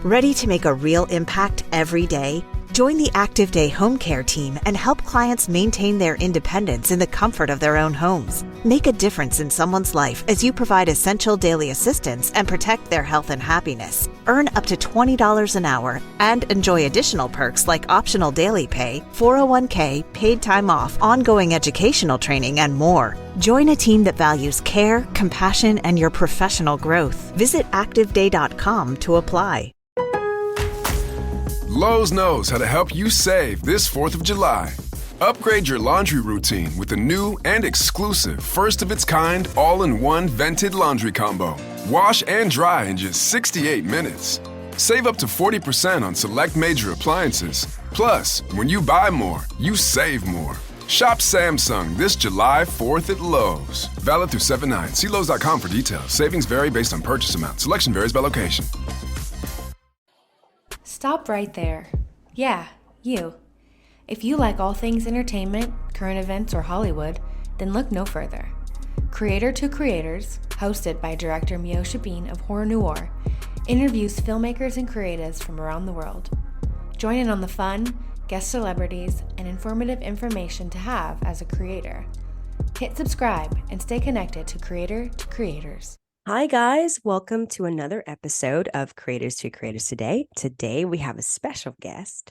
Ready to make a real impact every day? Join the Active Day Home Care team and help clients maintain their independence in the comfort of their own homes. Make a difference in someone's life as you provide essential daily assistance and protect their health and happiness. Earn up to $20 an hour and enjoy additional perks like optional daily pay, 401k, paid time off, ongoing educational training, and more. Join a team that values care, compassion, and your professional growth. Visit activeday.com to apply. Lowe's knows how to help you save this 4th of July. Upgrade your laundry routine with the new and exclusive first-of-its-kind all-in-one vented laundry combo. Wash and dry in just 68 minutes. Save up to 40% on select major appliances. Plus, when you buy more, you save more. Shop Samsung this July 4th at Lowe's. Valid through 7/9. See Lowe's.com for details. Savings vary based on purchase amount. Selection varies by location. Stop right there. Yeah, you. If you like all things entertainment, current events, or Hollywood, then look no further. Creator to Creators, hosted by director Meosha of Horror Noir, interviews filmmakers and creatives from around the world. Join in on the fun, guest celebrities, and informative information to have as a creator. Hit subscribe and stay connected to Creator to Creators. Hi guys, welcome to another episode of Creators to Creators Today. Today we have a special guest.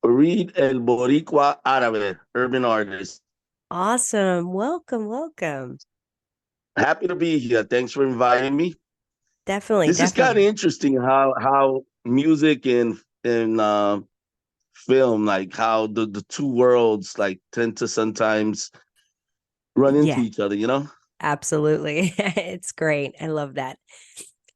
Read El Boricua Arabe, urban artist. Awesome. Welcome. Happy to be here. Thanks for inviting me. Definitely. This is kind of interesting how music and film, like how the two worlds like tend to sometimes run into each other, you know? Absolutely. It's great. I love that.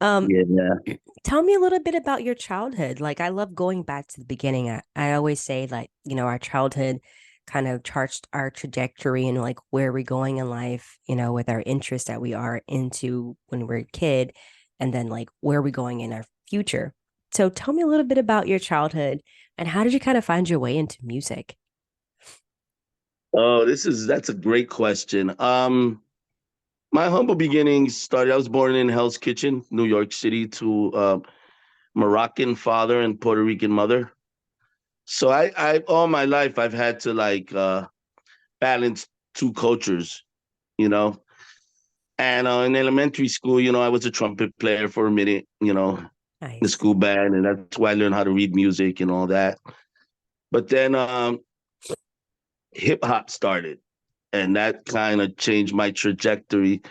Yeah. Tell me a little bit about your childhood. Like, I love going back to the beginning. I always say, like, our childhood kind of charted our trajectory and like where we're going in life, with our interests that we are into when we're a kid, and then like where we're going in our future. So tell me a little bit about your childhood and how did you kind of find your way into music? Oh, that's a great question. My humble beginnings started, I was born in Hell's Kitchen, New York City, to a Moroccan father and Puerto Rican mother. So I all my life, I've had to like balance two cultures, And in elementary school, I was a trumpet player for a minute, Nice. in the school band. And that's why I learned how to read music and all that. But then hip hop started. And that kind of changed my trajectory.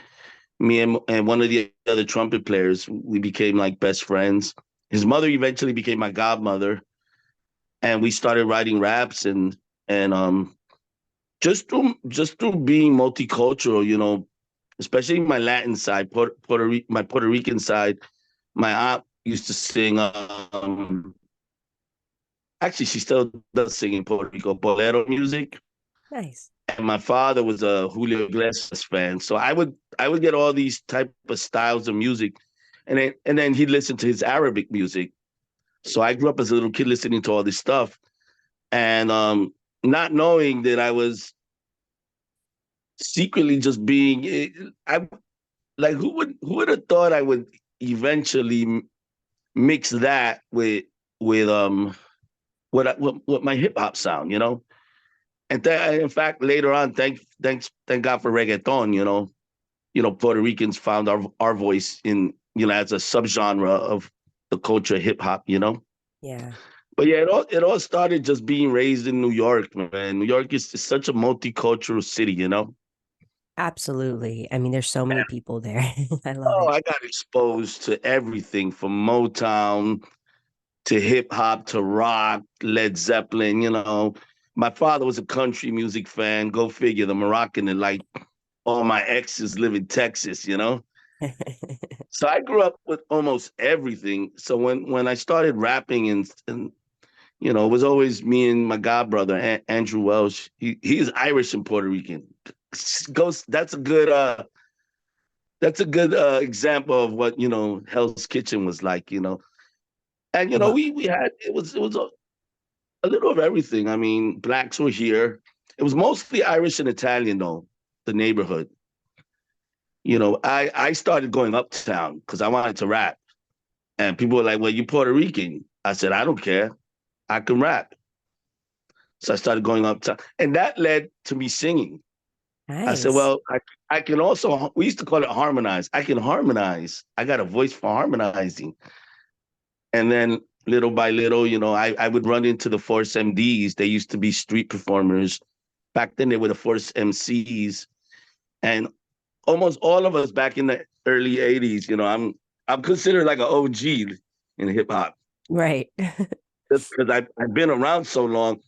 Me and one of the other trumpet players, we became like best friends. His mother eventually became my godmother, and we started writing raps and just through being multicultural, especially my Latin side, my Puerto Rican side. My aunt used to sing. Actually, she still does sing in Puerto Rico, bolero music. Nice. And my father was a Julio Iglesias fan, so I would get all these type of styles of music, and then he'd listen to his Arabic music. So I grew up as a little kid listening to all this stuff, and not knowing that I was secretly just being. I like who would have thought I would eventually mix that with what my hip hop sound, And in fact, later on, thank God for reggaeton. Puerto Ricans found our voice in as a subgenre of the culture hip hop. Yeah. But yeah, it all started just being raised in New York, man. New York is such a multicultural city. Absolutely. I mean, there's so many people there. I love it. I got exposed to everything from Motown to hip hop to rock, Led Zeppelin. My father was a country music fan. Go figure, the Moroccan, and like all my exes live in Texas, So I grew up with almost everything. So when I started rapping and it was always me and my godbrother, Andrew Welsh. He's Irish and Puerto Rican. That's a good example of what, Hell's Kitchen was like, And, we had, it was a little of everything. I mean, blacks were here. It was mostly Irish and Italian, though, the neighborhood. I started going uptown because I wanted to rap. And people were like, well, you're Puerto Rican. I said, I don't care. I can rap. So I started going up to, and that led to me singing. I said, Nice. well, I can also, we used to call it harmonize. I can harmonize. I got a voice for harmonizing. And then little by little, I would run into the Force MDs. They used to be street performers. Back then, they were the Force MCs. And almost all of us back in the early 80s, I'm considered like an OG in hip hop. Right. Just because I've been around so long.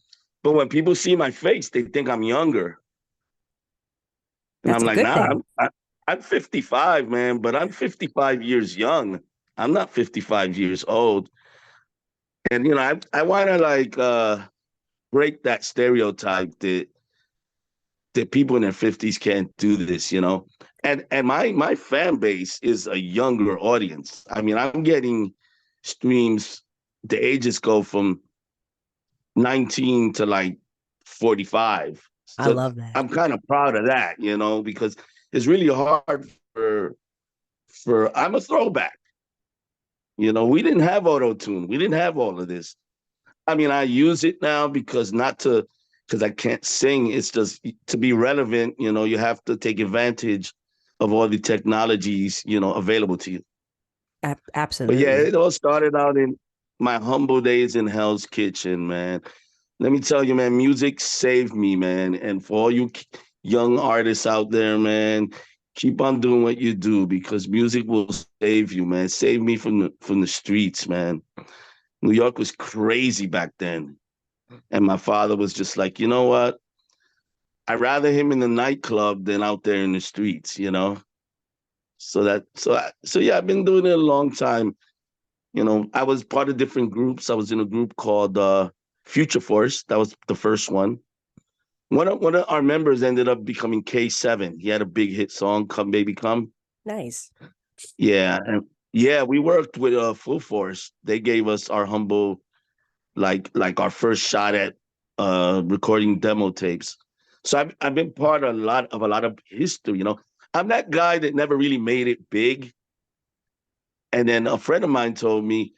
But when people see my face, they think I'm younger. And That's I'm a like, good nah, thing. I'm 55, man, but I'm 55 years young. I'm not 55 years old. And I want to break that stereotype that people in their 50s can't do this. And my fan base is a younger audience. I mean, I'm getting streams, the ages go from 19 to like 45. I So love that. I'm kind of proud of that, because it's really hard for I'm a throwback. We didn't have auto tune. We didn't have all of this. I mean, I use it now because I can't sing. It's just to be relevant, you have to take advantage of all the technologies, available to you. But yeah, Absolutely. it all started out in my humble days in Hell's Kitchen, man. Let me tell you, man, music saved me, man. And for all you young artists out there, man, keep on doing what you do because music will save you, man. Save me from the streets, man. New York was crazy back then. And my father was just like, you know what? I'd rather him in the nightclub than out there in the streets. So yeah, I've been doing it a long time. I was part of different groups. I was in a group called Future Force. That was the first one. One of our members ended up becoming K7. He had a big hit song, "Come Baby Come." Nice. Yeah, and yeah, we worked with Full Force. They gave us our humble, like our first shot at recording demo tapes. So I've been part of a lot of history. I'm that guy that never really made it big. And then a friend of mine told me,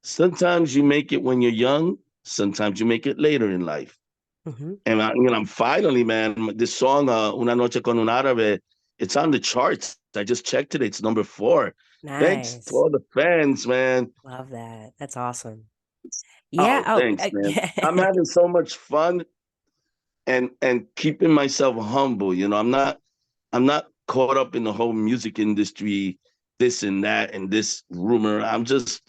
sometimes you make it when you're young, sometimes you make it later in life. Hmm. And I'm finally, man, this song, Una Noche Con Un Arabe, it's on the charts. I just checked it. It's number 4. Thanks to Nice. all the fans, man. Love that. That's awesome. Yeah. Oh, Oh, thanks, man. I'm having so much fun and keeping myself humble. I'm not caught up in the whole music industry, this and that and this rumor. I'm just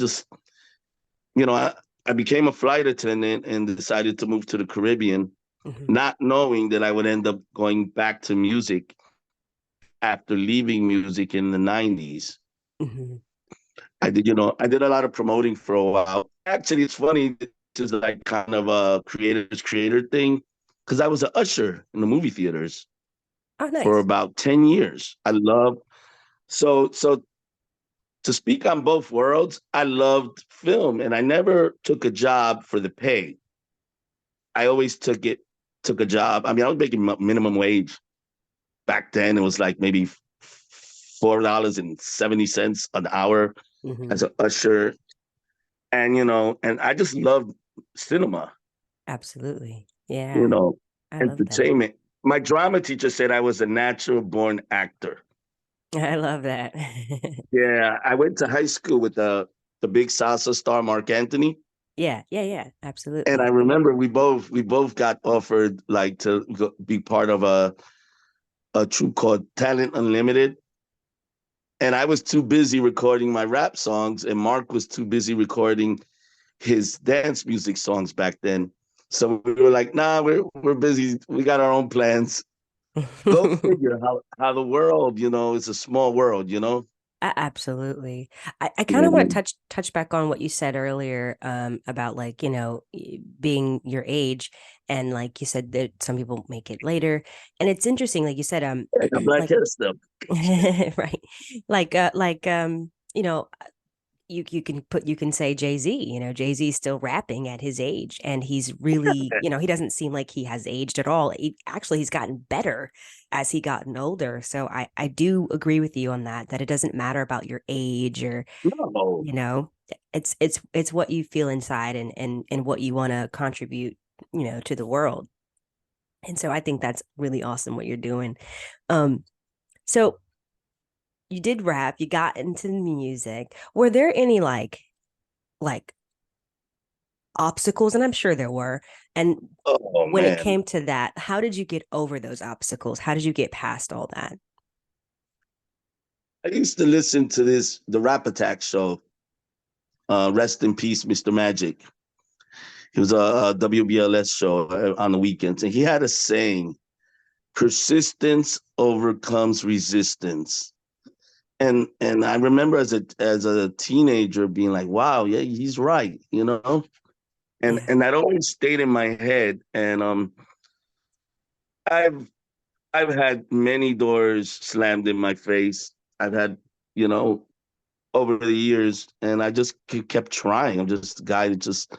I became a flight attendant and decided to move to the Caribbean, Mhm, not knowing that I would end up going back to music after leaving music in the 90s. mhm. I did a lot of promoting for a while. Actually, it's funny, this is like kind of a creator's creator thing, because I was an usher in the movie theaters Oh, for nice. about 10 years. So to speak on both worlds, I loved film and I never took a job for the pay. I always took a job. I mean, I was making minimum wage back then. It was like maybe $4.70 an hour Hmm. as an usher. And I just loved cinema, Absolutely. Yeah. you know, I love that. entertainment. My drama teacher said I was a natural born actor. I love that. Yeah, I went to high school with the big salsa star Mark Anthony. Yeah. Yeah. Yeah. And I Absolutely. remember we both got offered like to be part of a troupe called Talent Unlimited. And I was too busy recording my rap songs, and Mark was too busy recording his dance music songs back then. So we were like, nah, we're busy. We got our own plans. Go figure how the world, is a small world. Absolutely. I kind of want to Yeah. touch back on what you said earlier about like, being your age and like you said that some people make it later. And it's interesting, like you said, I got black like hair stuff. right. Like you can say Jay-Z, Jay-Z is still rapping at his age, and he's really, he doesn't seem like he has aged at all. Actually, he's gotten better as he gotten older. So I do agree with you on that it doesn't matter about your age or, No. it's what you feel inside and what you want to contribute, to the world. And so I think that's really awesome what you're doing. So you did rap, you got into the music. Were there any like obstacles? And I'm sure there were. And Oh when it man. came to that, how did you get over those obstacles? How did you get past all that? I used to listen to the Rap Attack show. Rest in peace, Mr. Magic. He was a WBLS show on the weekends, and he had a saying: "Persistence overcomes resistance." And I remember as a teenager being like, "Wow, yeah, he's right," and Yeah. and that always stayed in my head. And I've I've had many doors slammed in my face. I've had, you know, over the years, and I just kept trying. I'm just a guy that just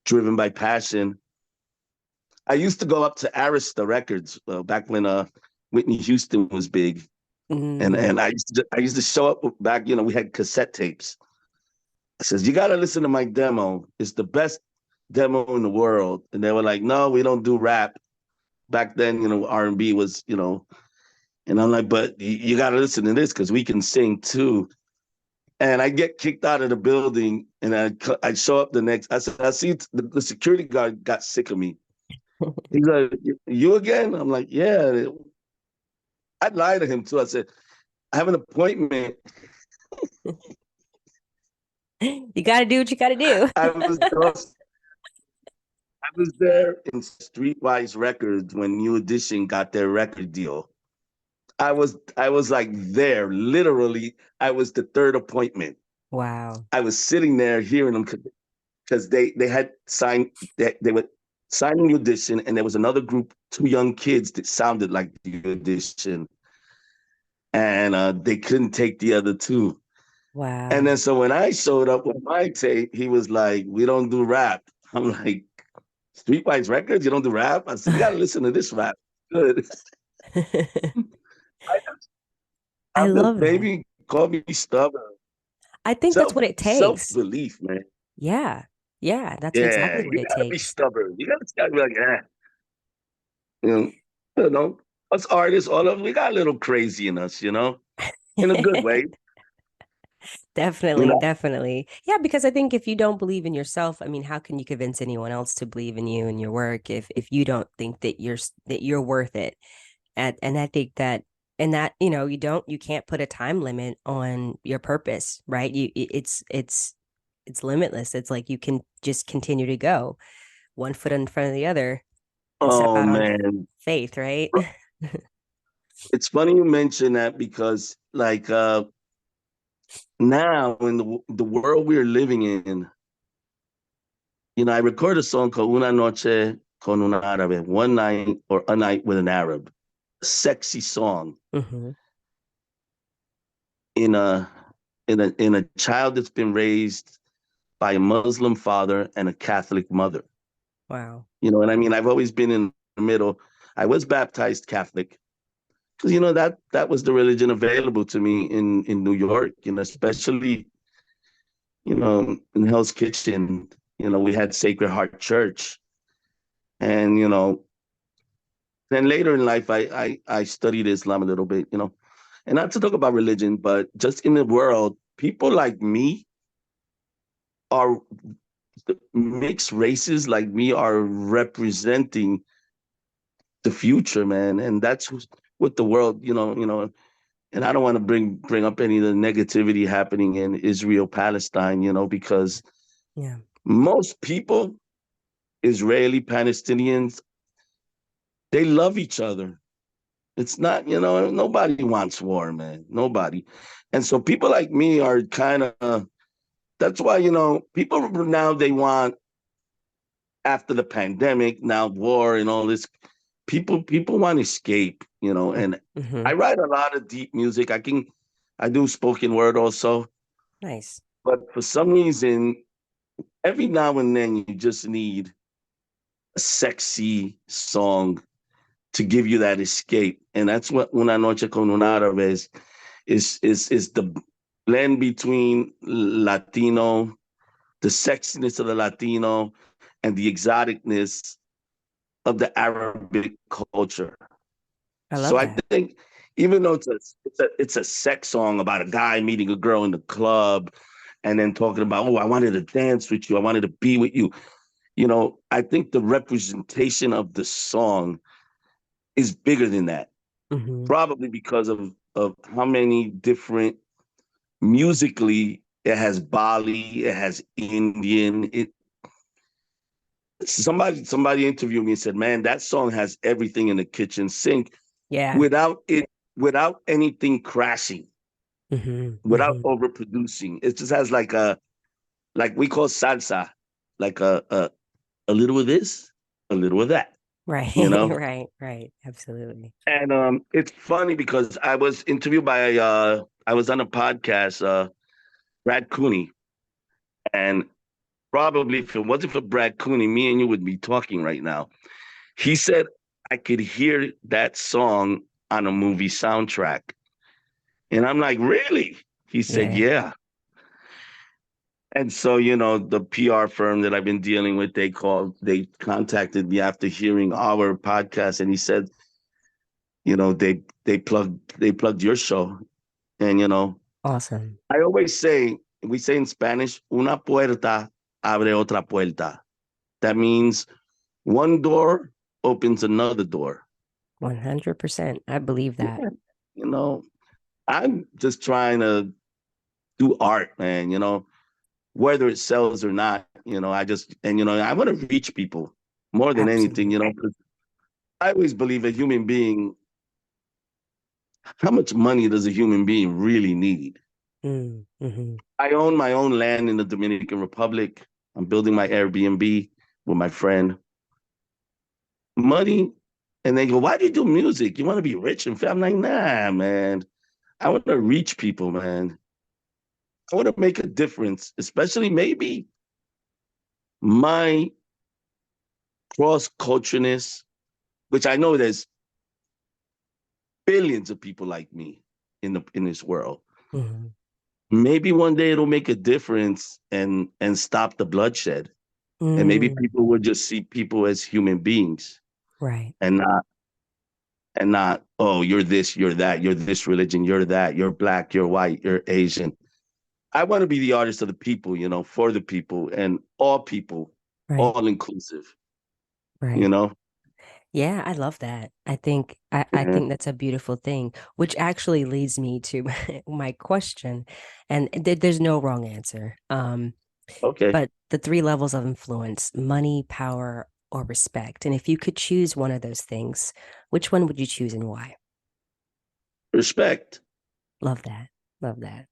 driven by passion. I used to go up to Arista Records back when Whitney Houston was big, and Mm, I used to show up back. We had cassette tapes. I says, "You got to listen to my demo. It's the best demo in the world." And they were like, "No, we don't do rap." Back then, R&B was, and I'm like, "But you got to listen to this because we can sing too." And I get kicked out of the building, and I show up the next. I see the security guard got sick of me. He's like, "You again?" I'm like, "Yeah." I'd lie to him too. I said, "I have an appointment." you got to do what you got to do. I was there in Streetwise Records when New Edition got their record deal. I was like there, literally. I was the third appointment. Wow. I was sitting there hearing them because they had signed they were signing New Edition, and there was another group, two young kids that sounded like New Edition, and they couldn't take the other two. And Wow. then so when I showed up with my tape, he was like, "We don't do rap." I'm like, "Streetwise Records, you don't do rap?" I said, "You got to listen to this rap. Good." I, I I'm just love that. maybe call me stubborn. I think that's what it Self takes. belief, man. Yeah. Yeah, that's Yeah, exactly what you it gotta be takes. stubborn. You gotta be like, you know, you know, us artists, all of them, we got a little crazy in us, in a good way. You Definitely, know. definitely. Yeah, because I think if you don't believe in yourself, I mean, how can you convince anyone else to believe in you and your work if you don't think that you're worth it? And I think that and that, you can't put a time limit on your purpose, right? It's limitless. It's like you can just continue to go one foot in front of the other and step Oh out on man, faith, right? it's funny you mention that because like now in the world we're living in, I record a song called Una Noche Con Un Arabe, one night or a night with an Arab, a sexy song Hmm. in a child that's been raised by a Muslim father and a Catholic mother. Wow. You know what I mean? I've always been in the middle. I was baptized Catholic because that was the religion available to me in New York, especially in Hell's Kitchen. We had Sacred Heart Church, and then later in life, I studied Islam a little bit, and not to talk about religion, but just in the world, people like me are mixed races like me are representing the future, man, and that's what the world, and I don't want to bring up any of the negativity happening in Israel, Palestine, because Yeah. most people, Israeli, Palestinians, they love each other. It's not, nobody wants war, man. Nobody. And so people like me are kind of, that's why, people now they want, after the pandemic, now war and all this, people want to escape, and Hmm. I write a lot of deep music. I do spoken word also. Nice. But for some reason, every now and then you just need a sexy song to give you that escape. And that's what Una Noche Con Un Arabe is the blend between Latino, the sexiness of the Latino, and the exoticness of the Arabic culture. I So love I that. think even though it's a sex song about a guy meeting a girl in the club and then talking about, oh, I wanted to dance with you, I wanted to be with you. I think the representation of the song is bigger than that. Hmm. Probably because of how many different musically it has Bali, it has Indian. Somebody interviewed me and said, "Man, that song has everything in the kitchen sink Yeah. without anything crashing, Hmm. without Hmm. overproducing. It just has like we call salsa, like a little of this, a little of that, Right. you know." Right. Right. Absolutely. And it's funny because I was interviewed by I was on a podcast, Brad Cooney, and probably if it wasn't for Brad Cooney, me and you would be talking right now. He said I could hear that song on a movie soundtrack. And I'm like, really? He said, Yeah. yeah. And so, the PR firm that I've been dealing with, they contacted me after hearing our podcast, and he said, they plugged your show. And Awesome. I always say, we say in Spanish, una puerta abre otra puerta. That means one door opens another door. 100%. I believe that. Yeah. You know, I'm just trying to do art, man, whether it sells or not, I want to reach people more than anything, Absolutely. 'cause I always believe a human being, how much money does a human being really need? Mm-hmm. I own my own land in the Dominican Republic. I'm building my Airbnb with my friend. Money, and they go, why do you do music? You want to be rich and fat? I'm like, nah, man. I want to reach people, man. I want to make a difference, especially maybe my cross cultureness, which I know there's billions of people like me in this world. Mm-hmm. Maybe one day it'll make a difference and stop the bloodshed. And maybe Mm, people will just see people as human beings right. and not, oh, you're this, you're that, you're this religion, you're that, you're black, you're white, you're Asian. I want to be the artist of the people, for the people and people, Right. all inclusive, you Right. know? Yeah, I love that. I Yeah. think that's a beautiful thing, which actually leads me to my question. And there's no wrong answer. Okay. But the three levels of influence, money, power, or respect. And if you could choose one of those things, which one would you choose and why? Respect. Love that. Love that.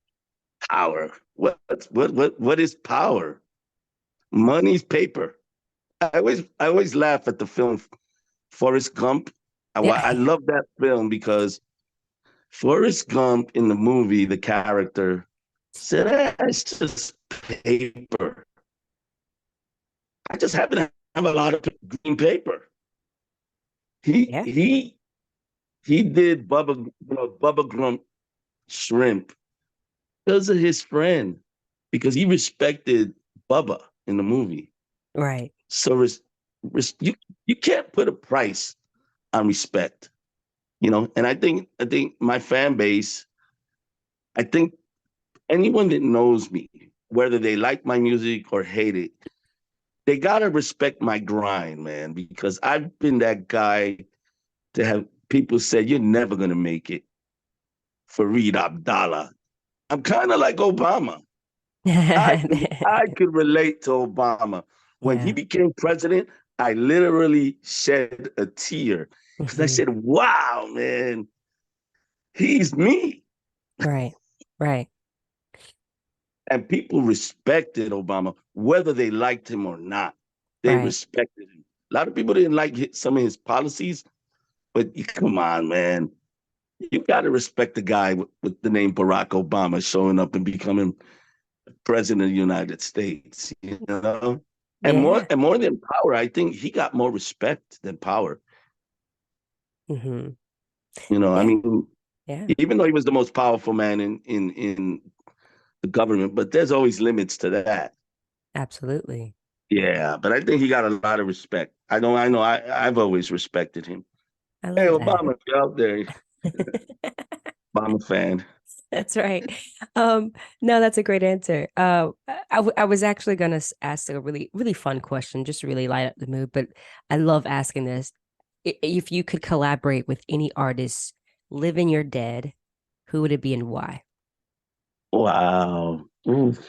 Power. What is power? Money's paper. I always laugh at the film Forrest Gump. Yeah. I love that film because Forrest Gump in the movie, the character said, it's just paper. I just happen to have a lot of green paper. He Yeah. he he did Bubba Grump shrimp because of his friend, because he respected Bubba in the movie. Right. So you can't put a price on respect, And I think my fan base, I think anyone that knows me, whether they like my music or hate it, they gotta respect my grind, man, because I've been that guy to have people say you're never gonna make it. Fareed Abdallah. I'm kind of like Obama. I could relate to Obama. When he Yeah. became president, I literally shed a tear because I Hmm. said, wow, man, he's me. Right. Right. And people respected Obama, whether they liked him or not. They Right. respected him. A lot of people didn't like some of his policies, but come on, man. You got to respect the guy with the name Barack Obama showing up and becoming president of the United States, you know? Yeah. And more than power, I think he got more respect than power. Hmm. You know, I Yeah. mean, Yeah. even though he was the most powerful man in the government, but there's always limits to that. Absolutely. Yeah, but I think he got a lot of respect. I've always respected him. I Hey, love that. Obama, you're out there. Obama fan. That's right. No, that's a great answer. I was actually gonna ask a really, really fun question, just to really light up the mood, but I love asking this. If you could collaborate with any artist, living or dead, who would it be and why? Wow. Oof.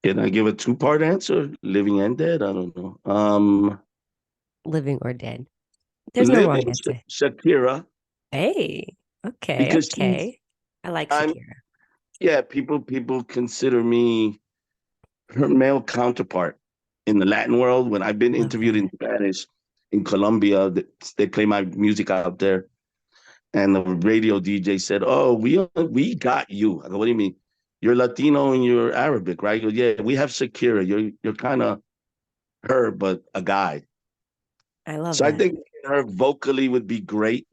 Can I give a two-part answer? Living and dead? I don't know. Living or dead? There's no wrong Living answer. Shakira, Hey, okay, because she's okay. I like I'm Shakira. yeah, people consider me her male counterpart in the Latin world. When I've been Love interviewed in that. Spanish in Colombia, they play my music out there. And the radio DJ said, "Oh, we got you." I go, "What do you mean? You're Latino and you're Arabic, right?" He goes, "Yeah, we have Shakira. You're kind of her, but a guy." I love So I that. think her vocally would be great.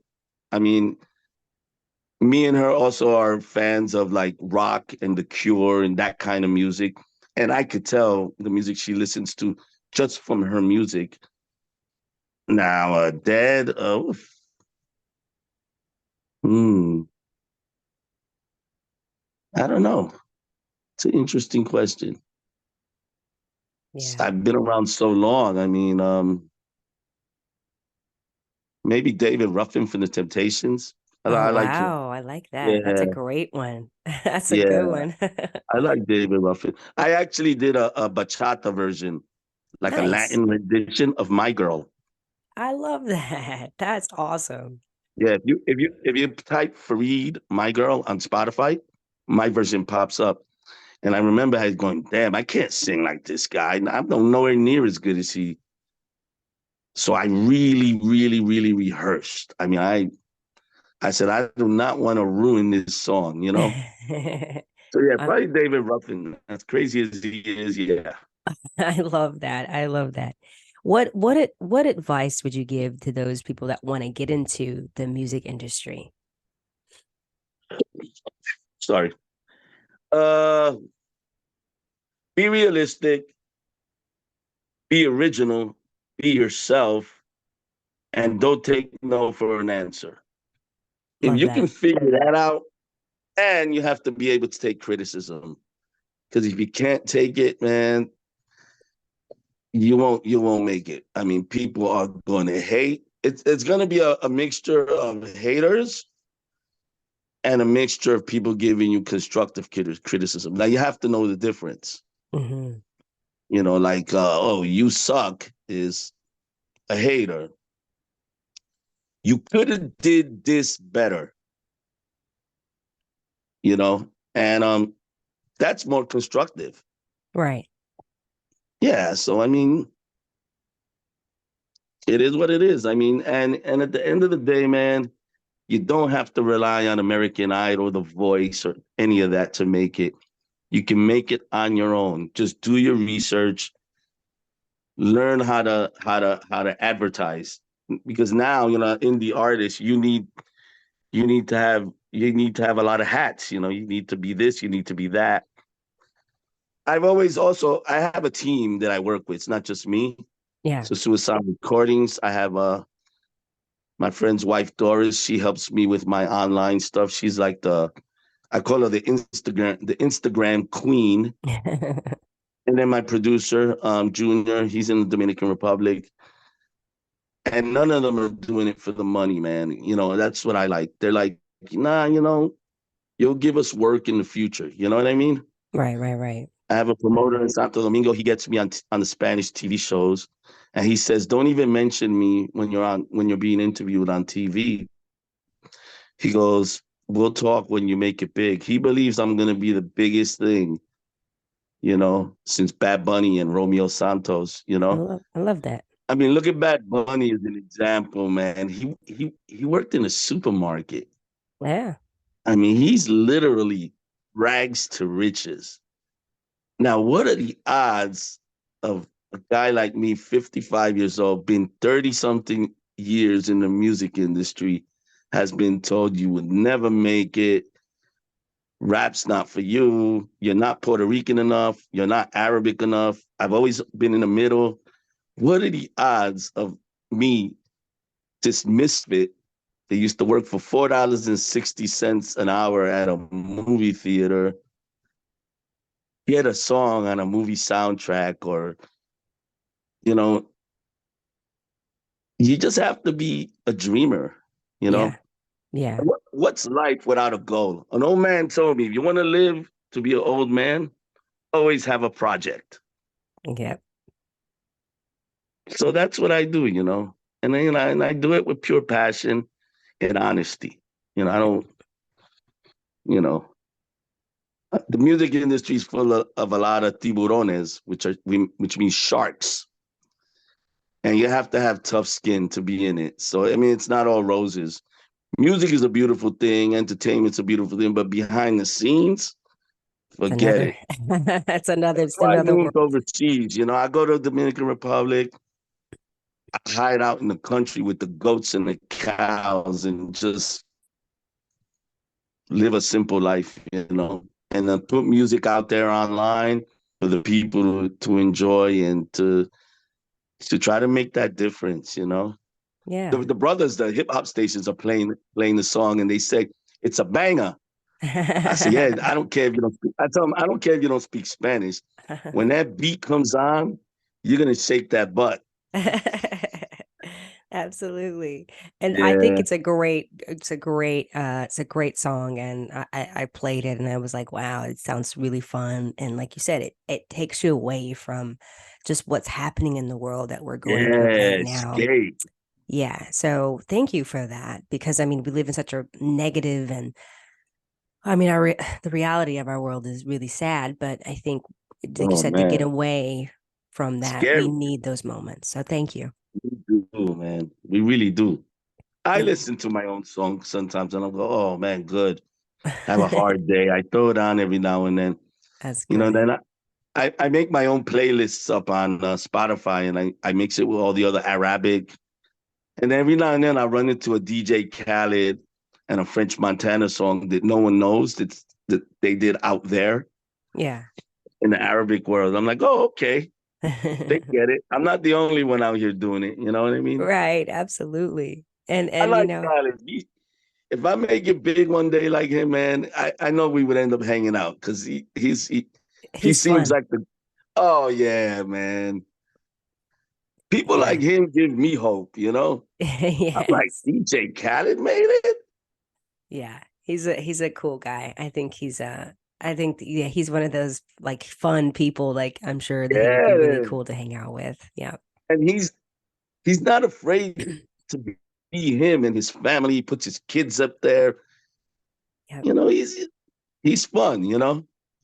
I mean, me and her also are fans of like rock and The Cure and that kind of music. And I could tell the music she listens to just from her music. Now, Dad, hmm, I don't know. It's an interesting question. Yeah. I've been around so long. I mean, maybe David Ruffin from the Temptations. Oh, I like him. wow. I like that. That's a Yeah, great one. That's a good yeah. one. I like David Ruffin. I actually did a bachata version, like a Nice. Latin rendition of My Girl. I love that. That's awesome. Yeah, if you type Fareed My Girl on Spotify, my version pops up. And I remember I was going, damn, I can't sing like this guy. I'm nowhere near as good as he. So I really, really, really rehearsed. I mean, I said, I do not want to ruin this song, you know? So yeah, I, probably David Ruffin. As crazy as he is, yeah. I love that. I love that. What advice would you give to those people that want to get into the music industry? Sorry. Uh be realistic, be original, be yourself, and don't take no for an answer. If Love you can that. figure that out, and you have to be able to take criticism. Because if you can't take it, man, you won't make it. I mean, people are gonna hate. It's gonna be a mixture of haters and a mixture of people giving you constructive criticism. Now you have to know the difference. Hmm. You know, like oh, you suck is a hater. You could have did this better, you know, and that's more constructive. Right. Yeah, so I mean, it is what it is. I mean, and at the end of the day, man, you don't have to rely on American Idol, The Voice, or any of that to make it. You can make it on your own. Just do your research, learn how to advertise. Because now, you know, indie artists, you need to have a lot of hats. You know, you need to be this, you need to be that. I have a team that I work with. It's not just me. Yeah. So Suicide Recordings. I have my friend's wife Doris. She helps me with my online stuff. She's like I call her the Instagram queen. And then my producer, Junior, he's in the Dominican Republic. And none of them are doing it for the money, man. You know, that's what I like. They're like, nah, you know, you'll give us work in the future. You know what I mean? Right, right, right. I have a promoter in Santo Domingo. He gets me on the Spanish TV shows, and he says, "Don't even mention me when you're being interviewed on TV." He goes, "We'll talk when you make it big." He believes I'm gonna be the biggest thing, you know, since Bad Bunny and Romeo Santos. You know, I love that. I mean, look at Bad Bunny as an example, man. He worked in a supermarket. Yeah. I mean, he's literally rags to riches. Now, what are the odds of a guy like me, 55 years old, been 30 something years in the music industry, has been told you would never make it, rap's not for you, you're not Puerto Rican enough, you're not Arabic enough. I've always been in the middle. What are the odds of me, this misfit that used to work for $4.60 an hour at a movie theater, get a song on a movie soundtrack? Or, you know, you just have to be a dreamer, you Yeah. know? Yeah. What's life without a goal? An old man told me, if you want to live to be an old man, always have a project. Yeah. So that's what I do, you know? And then, and I do it with pure passion and honesty. I don't, you know, the music industry is full of a lot of tiburones, which means sharks. And you have to have tough skin to be in it. So, I mean, it's not all roses. Music is a beautiful thing. Entertainment's a beautiful thing. But behind the scenes, It's forget another it. it's So I another moved world. overseas. I go to the Dominican Republic, I hide out in the country with the goats and the cows and just live a simple life, and then put music out there online for the people to enjoy and to try to make that difference. Yeah. The brothers, the hip hop stations are playing the song, and they say it's a banger. I say, yeah, I don't care if you don't speak. I tell them, I don't care if you don't speak Spanish. When that beat comes on, you're gonna shake that butt. Absolutely. And I think Yeah, it's a great song. And I played it and I was like, wow, it sounds really fun. And like you said, it takes you away from just what's happening in the world that we're going through right yeah, now. escape. Yeah. So thank you for that because I mean, we live in such a negative and I mean, the reality of our world is really sad, but I think, like you Oh said, to get man, away from that, we scary. need those moments. So thank you. We do, man. We really do. I Yeah. listen to my own songs sometimes and I'll go, oh man, good. Have a hard day. I throw it on every now and then. That's good. Then I make my own playlists up on Spotify, and I mix it with all the other Arabic. And every now and then I run into a DJ Khaled and a French Montana song that no one knows that they did out there Yeah. in the Arabic world. I'm like, oh, okay. They get it. I'm not the only one out here doing it. You know what I mean? Right, absolutely. And I and you like know, Khaled. If I make it big one day like him, man, I know we would end up hanging out because he he's seems fun. like oh yeah, man. People Yeah. like him give me hope. I'm like, Yes. DJ Khaled made it? Yeah. He's a cool guy. I think yeah, he's one of those like fun people like I'm sure that he would be really Yeah. cool to hang out with. Yeah. And he's not afraid to be him and his family. He puts his kids up there. Yep. You know, he's fun.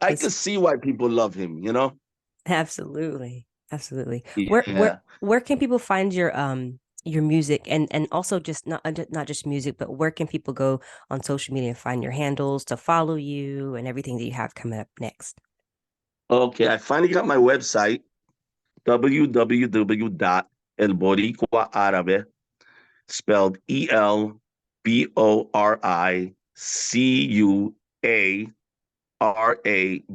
I He's can see why people love him. absolutely. Absolutely. Yeah. Where can people find your music and also just not just music, but where can people go on social media and find your handles to follow you and everything that you have coming up next? Okay, I finally got my website, www.elboricuaarabe, spelled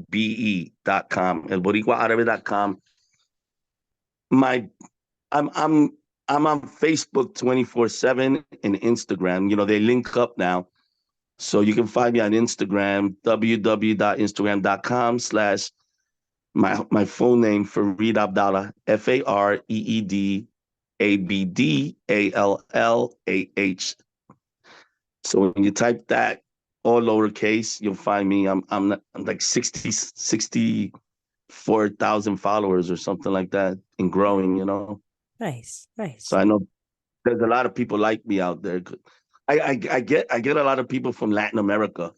ElBoricuArabe.com, elboricuaarabe.com. My I'm on Facebook 24/7 and Instagram. They link up now. So you can find me on Instagram, www.instagram.com/my full name, Fareed Abdallah, FareedAbdallah. So when you type that all lowercase, you'll find me. I'm like 64,000 followers or something like that and growing. Nice, So nice. I know there's a lot of people like me out there. I get a lot of people from Latin America.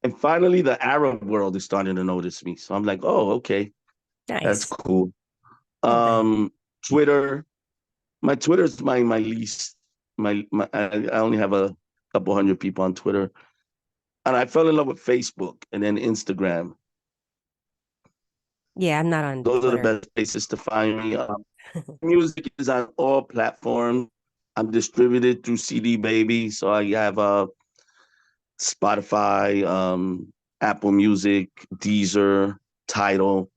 And finally, the Arab world is starting to notice me. So I'm like, oh, okay, that's Nice. cool. Well then. Twitter, my Twitter's my least. I only have a couple hundred people on Twitter. And I fell in love with Facebook and then Instagram. Yeah, I'm not on Those are the Twitter. best places to find me. Music is on all platforms. I'm distributed through CD Baby, so I have Spotify, Apple Music, Deezer, Tidal.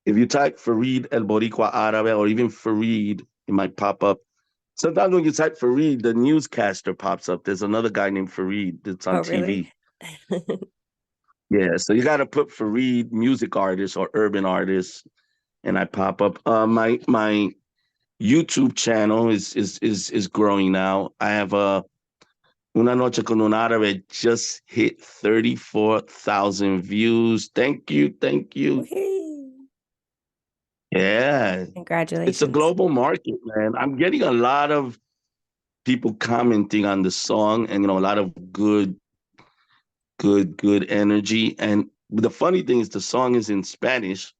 If you type Farid El Boricua Arabe or even Farid, it might pop up. Sometimes when you type Farid, the newscaster pops up. There's another guy named Farid that's on Oh, really? TV. Yeah, so you got to put Farid music artist or urban artist, and I pop up. My YouTube channel is growing now. I have Una Noche Con Un Arabe just hit 34,000 views. Thank you, thank you. Woohoo. Yeah, it's a Congratulations. global market, man. I'm getting a lot of people commenting on the song, and a lot of good energy. And the funny thing is, the song is in Spanish,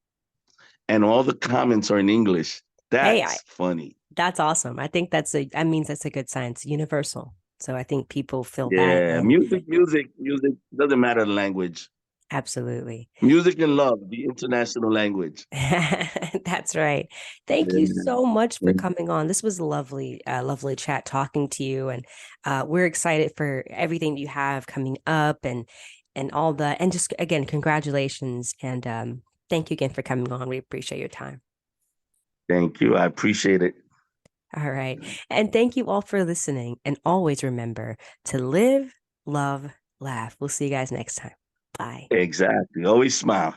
and all the comments are in English. Hey, That's funny. that's awesome. I think that means that's a good sign. It's universal. So I think people feel that Yeah, and music doesn't matter the language. absolutely. Music and love, the international language. That's right. Thank you Yeah. so much for Yeah. coming on. This was lovely, lovely chat talking to you, and we're excited for everything you have coming up and all that. And just again, congratulations and thank you again for coming on. We appreciate your time. Thank you. I appreciate it. All right, and thank you all for listening. And always remember to live, love, laugh. We'll see you guys next time. Bye. Exactly. Always smile.